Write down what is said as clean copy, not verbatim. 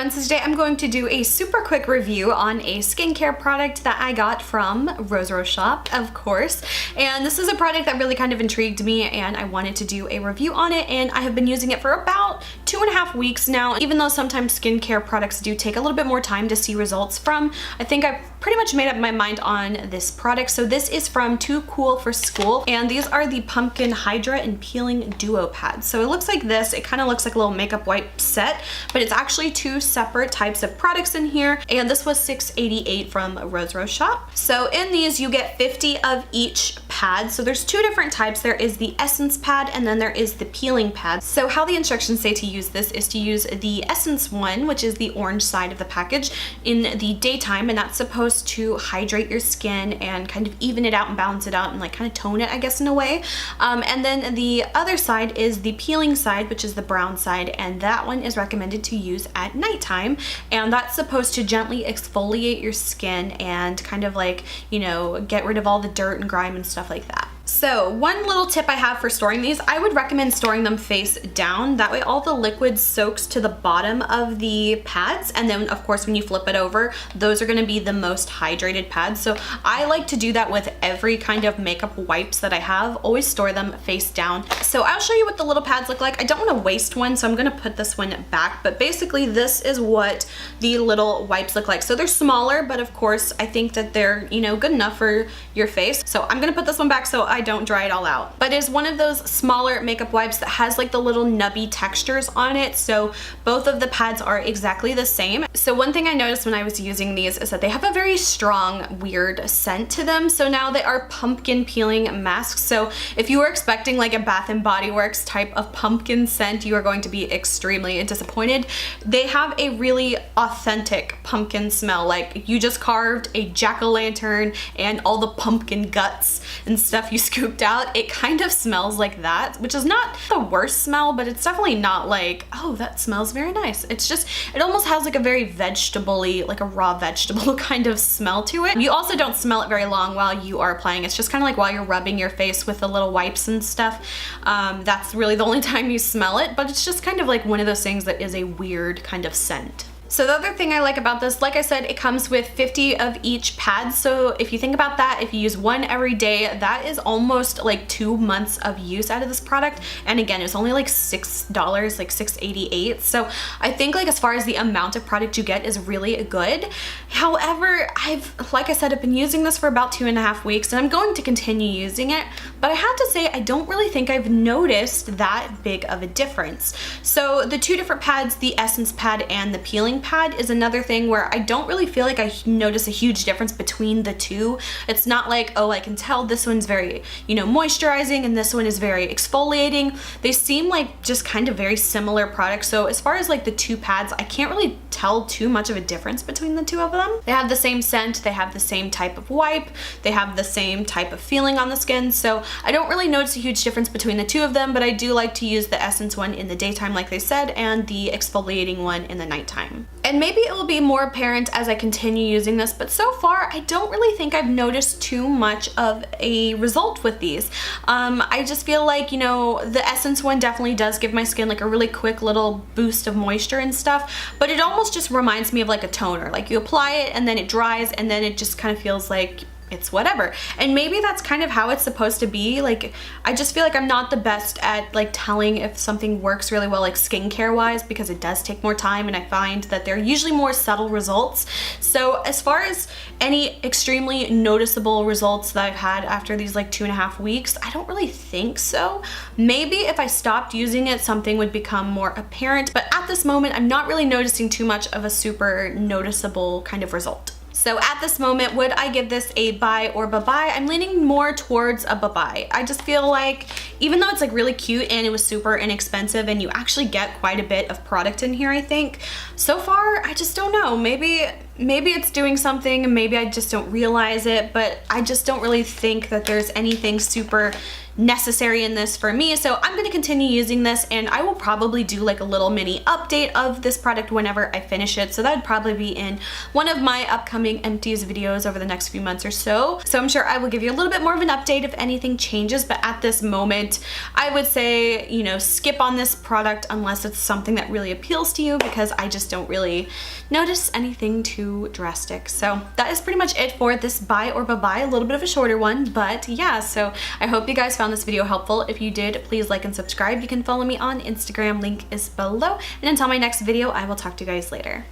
everyone, so today I'm going to do a super quick review on a skincare product that I got from Rose Shop, of course. And this is a product that really kind of intrigued me and I wanted to do a review on it, and I have been using it for about 2.5 weeks now. Even though sometimes skincare products do take a little bit more time to see results from, I think I've pretty much made up my mind on this product. So this is from Too Cool for School, and these are the Pumpkin Hydra and Peeling Duo Pads. So it looks like this. It kind of looks like a little makeup wipe set, but it's actually two separate types of products in here, and this was $6.88 from Rose Shop. So in these you get 50 of each pad. So there's two different types. There is the Essence pad and then there is the peeling pad. So how the instructions say to use this is to use the Essence one, which is the orange side of the package, in the daytime, and that's supposed to hydrate your skin and kind of even it out and balance it out and like kind of tone it, I guess, in a way. And then the other side is the peeling side, which is the brown side, and that one is recommended to use at nighttime, and that's supposed to gently exfoliate your skin and kind of like, you know, get rid of all the dirt and grime and stuff like that. So one little tip I have for storing these, I would recommend storing them face down. That way all the liquid soaks to the bottom of the pads, and then of course when you flip it over, those are going to be the most hydrated pads. So I like to do that with every kind of makeup wipes that I have. Always store them face down. So I'll show you what the little pads look like. I don't want to waste one, so I'm going to put this one back, but basically this is what the little wipes look like. So they're smaller, but of course I think that they're, you know, good enough for your face. So I'm going to put this one back so I don't dry it all out. But it's one of those smaller makeup wipes that has like the little nubby textures on it, so both of the pads are exactly the same. So one thing I noticed when I was using these is that they have a very strong, weird scent to them. So now they are pumpkin peeling masks. So if you were expecting like a Bath & Body Works type of pumpkin scent, you are going to be extremely disappointed. They have a really authentic pumpkin smell, like you just carved a jack-o'-lantern and all the pumpkin guts and stuff you scooped out. It kind of smells like that, which is not the worst smell, but it's definitely not like, oh, that smells very nice. It's just, it almost has like a very vegetable-y, like a raw vegetable kind of smell to it. You also don't smell it very long while you are applying. It's just kind of like while you're rubbing your face with the little wipes and stuff. That's really the only time you smell it, but it's just kind of like one of those things that is a weird kind of scent. So the other thing I like about this, like I said, it comes with 50 of each pad. So if you think about that, if you use one every day, that is almost like 2 months of use out of this product. And again, it's only like $6, like $6.88. So I think like as far as the amount of product you get is really good. However, like I said, I've been using this for about 2.5 weeks and I'm going to continue using it. But I have to say, I don't really think I've noticed that big of a difference. So the two different pads, the Essence pad and the peeling pad, is another thing where I don't really feel like I notice a huge difference between the two. It's not like, oh, I can tell this one's very, you know, moisturizing and this one is very exfoliating. They seem like just kind of very similar products. So as far as like the two pads, I can't really tell too much of a difference between the two of them. They have the same scent, they have the same type of wipe, they have the same type of feeling on the skin. So I don't really notice a huge difference between the two of them, but I do like to use the Essence one in the daytime, like they said, and the exfoliating one in the nighttime. And maybe it will be more apparent as I continue using this, but so far I don't really think I've noticed too much of a result with these. I just feel like, you know, the Essence one definitely does give my skin like a really quick little boost of moisture and stuff, but it almost just reminds me of like a toner. Like you apply it and then it dries and then it just kind of feels like it's whatever. And maybe that's kind of how it's supposed to be. Like, I just feel like I'm not the best at like telling if something works really well, like skincare wise, because it does take more time and I find that they're usually more subtle results. So as far as any extremely noticeable results that I've had after these like 2.5 weeks, I don't really think so. Maybe if I stopped using it, something would become more apparent, but at this moment, I'm not really noticing too much of a super noticeable kind of result. So at this moment, would I give this a buy or bye-bye? I'm leaning more towards a bye-bye. I just feel like even though it's like really cute and it was super inexpensive and you actually get quite a bit of product in here, I think, so far, I just don't know. Maybe it's doing something, maybe I just don't realize it, but I just don't really think that there's anything super necessary in this for me. So I'm going to continue using this, and I will probably do like a little mini update of this product whenever I finish it. So that would probably be in one of my upcoming empties videos over the next few months or so. So I'm sure I will give you a little bit more of an update if anything changes, but at this moment, it. I would say, you know, skip on this product unless it's something that really appeals to you, because I just don't really notice anything too drastic. So that is pretty much it for this buy or bye-bye, a little bit of a shorter one, but yeah, so I hope you guys found this video helpful. If you did, please like and subscribe. You can follow me on Instagram, link is below, and until my next video, I will talk to you guys later.